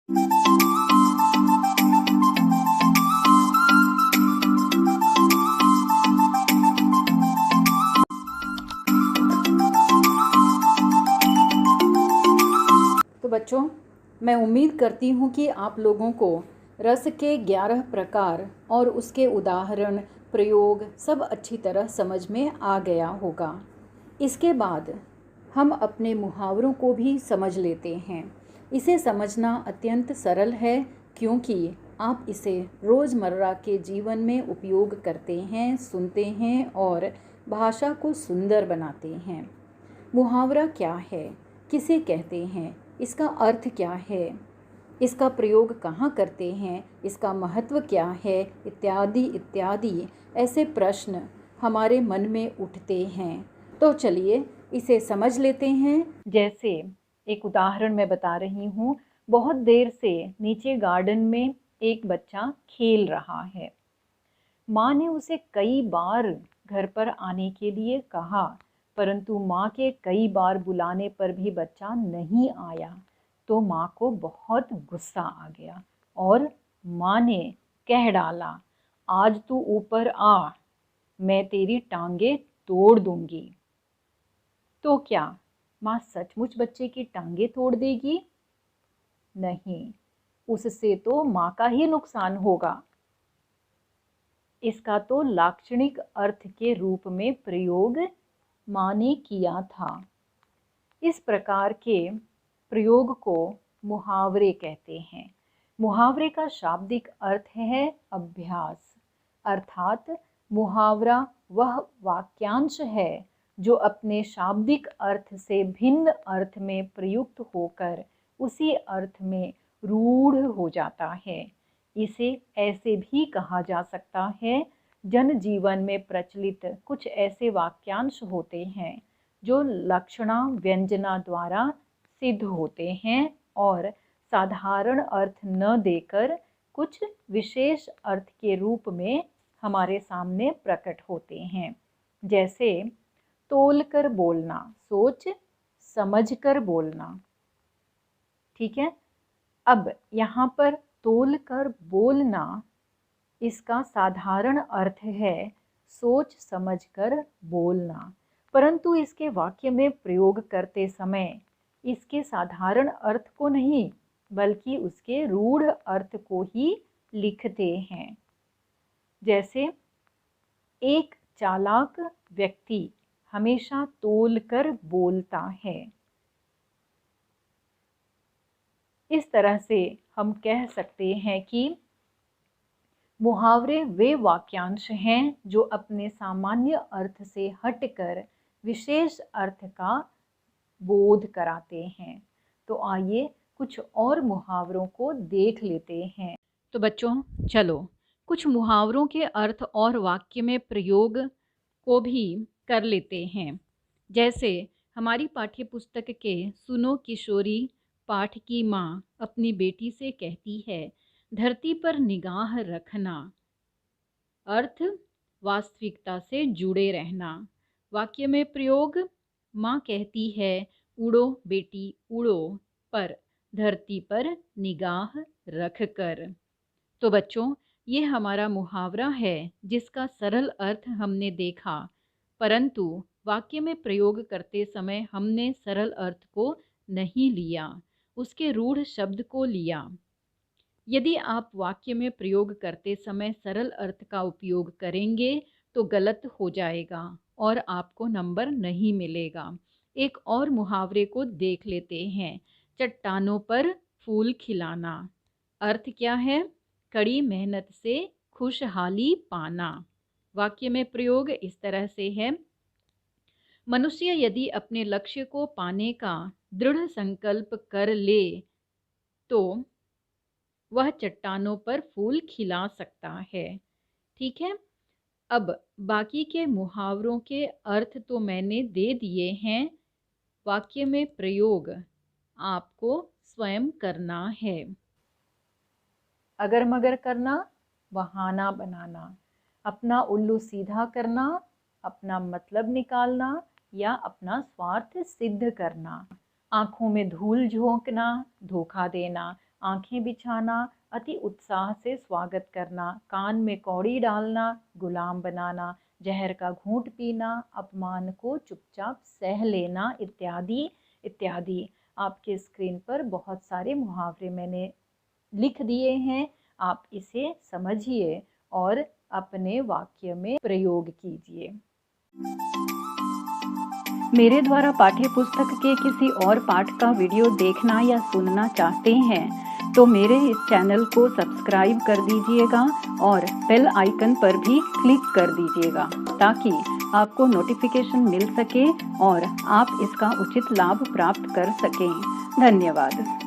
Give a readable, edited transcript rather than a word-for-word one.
तो बच्चों, मैं उम्मीद करती हूँ कि आप लोगों को रस के 11 प्रकार और उसके उदाहरण, प्रयोग सब अच्छी तरह समझ में आ गया होगा। इसके बाद हम अपने मुहावरों को भी समझ लेते हैं। इसे समझना अत्यंत सरल है क्योंकि आप इसे रोज़मर्रा के जीवन में उपयोग करते हैं, सुनते हैं और भाषा को सुंदर बनाते हैं। मुहावरा क्या है, किसे कहते हैं, इसका अर्थ क्या है, इसका प्रयोग कहाँ करते हैं, इसका महत्व क्या है, इत्यादि इत्यादि ऐसे प्रश्न हमारे मन में उठते हैं। तो चलिए इसे समझ लेते हैं। जैसे एक उदाहरण मैं बता रही हूँ। बहुत देर से नीचे गार्डन में एक बच्चा खेल रहा है। माँ ने उसे कई बार घर पर आने के लिए कहा, परंतु माँ के कई बार बुलाने पर भी बच्चा नहीं आया। तो माँ को बहुत गुस्सा आ गया और माँ ने कह डाला, आज तू ऊपर आ, मैं तेरी टांगे तोड़ दूंगी। तो क्या माँ सचमुच बच्चे की टांगे तोड़ देगी? नहीं, उससे तो माँ का ही नुकसान होगा। इसका तो लाक्षणिक अर्थ के रूप में प्रयोग माँ ने किया था। इस प्रकार के प्रयोग को मुहावरे कहते हैं। मुहावरे का शाब्दिक अर्थ है अभ्यास, अर्थात मुहावरा वह वाक्यांश है जो अपने शाब्दिक अर्थ से भिन्न अर्थ में प्रयुक्त होकर उसी अर्थ में रूढ़ हो जाता है। इसे ऐसे भी कहा जा सकता है, जनजीवन में प्रचलित कुछ ऐसे वाक्यांश होते हैं जो लक्षणा व्यंजना द्वारा सिद्ध होते हैं और साधारण अर्थ न देकर कुछ विशेष अर्थ के रूप में हमारे सामने प्रकट होते हैं। जैसे तोल कर बोलना, सोच समझ कर बोलना। ठीक है, अब यहाँ पर तोल कर बोलना, इसका साधारण अर्थ है सोच समझ कर बोलना, परंतु इसके वाक्य में प्रयोग करते समय इसके साधारण अर्थ को नहीं बल्कि उसके रूढ़ अर्थ को ही लिखते हैं। जैसे एक चालाक व्यक्ति हमेशा तोल कर बोलता है। इस तरह से हम कह सकते हैं कि मुहावरे वे वाक्यांश हैं जो अपने सामान्य अर्थ से हटकर विशेष अर्थ का बोध कराते हैं। तो आइए कुछ और मुहावरों को देख लेते हैं। तो बच्चों चलो कुछ मुहावरों के अर्थ और वाक्य में प्रयोग को भी कर लेते हैं। जैसे हमारी पाठ्य पुस्तक के सुनो किशोरी पाठ की माँ अपनी बेटी से कहती है, धरती पर निगाह रखना, अर्थ वास्तविकता से जुड़े रहना। वाक्य में प्रयोग, माँ कहती है, उड़ो बेटी उड़ो, पर धरती पर निगाह रख कर। तो बच्चों ये हमारा मुहावरा है जिसका सरल अर्थ हमने देखा, परंतु वाक्य में प्रयोग करते समय हमने सरल अर्थ को नहीं लिया, उसके रूढ़ शब्द को लिया। यदि आप वाक्य में प्रयोग करते समय सरल अर्थ का उपयोग करेंगे तो गलत हो जाएगा और आपको नंबर नहीं मिलेगा। एक और मुहावरे को देख लेते हैं। चट्टानों पर फूल खिलाना, अर्थ क्या है? कड़ी मेहनत से खुशहाली पाना। वाक्य में प्रयोग इस तरह से है, मनुष्य यदि अपने लक्ष्य को पाने का दृढ़ संकल्प कर ले तो वह चट्टानों पर फूल खिला सकता है। ठीक है, अब बाकी के मुहावरों के अर्थ तो मैंने दे दिए हैं, वाक्य में प्रयोग आपको स्वयं करना है। अगर मगर करना, बहाना बनाना, अपना उल्लू सीधा करना, अपना मतलब निकालना या अपना स्वार्थ सिद्ध करना, आँखों में धूल झोंकना, धोखा देना, आंखें बिछाना, अति उत्साह से स्वागत करना, कान में कौड़ी डालना, गुलाम बनाना, जहर का घूंट पीना, अपमान को चुपचाप सह लेना, इत्यादि इत्यादि। आपके स्क्रीन पर बहुत सारे मुहावरे मैंने लिख दिए हैं, आप इसे समझिए और अपने वाक्य में प्रयोग कीजिए। मेरे द्वारा पाठ्य पुस्तक के किसी और पाठ का वीडियो देखना या सुनना चाहते हैं तो मेरे इस चैनल को सब्सक्राइब कर दीजिएगा और बेल आइकन पर भी क्लिक कर दीजिएगा ताकि आपको नोटिफिकेशन मिल सके और आप इसका उचित लाभ प्राप्त कर सकें। धन्यवाद।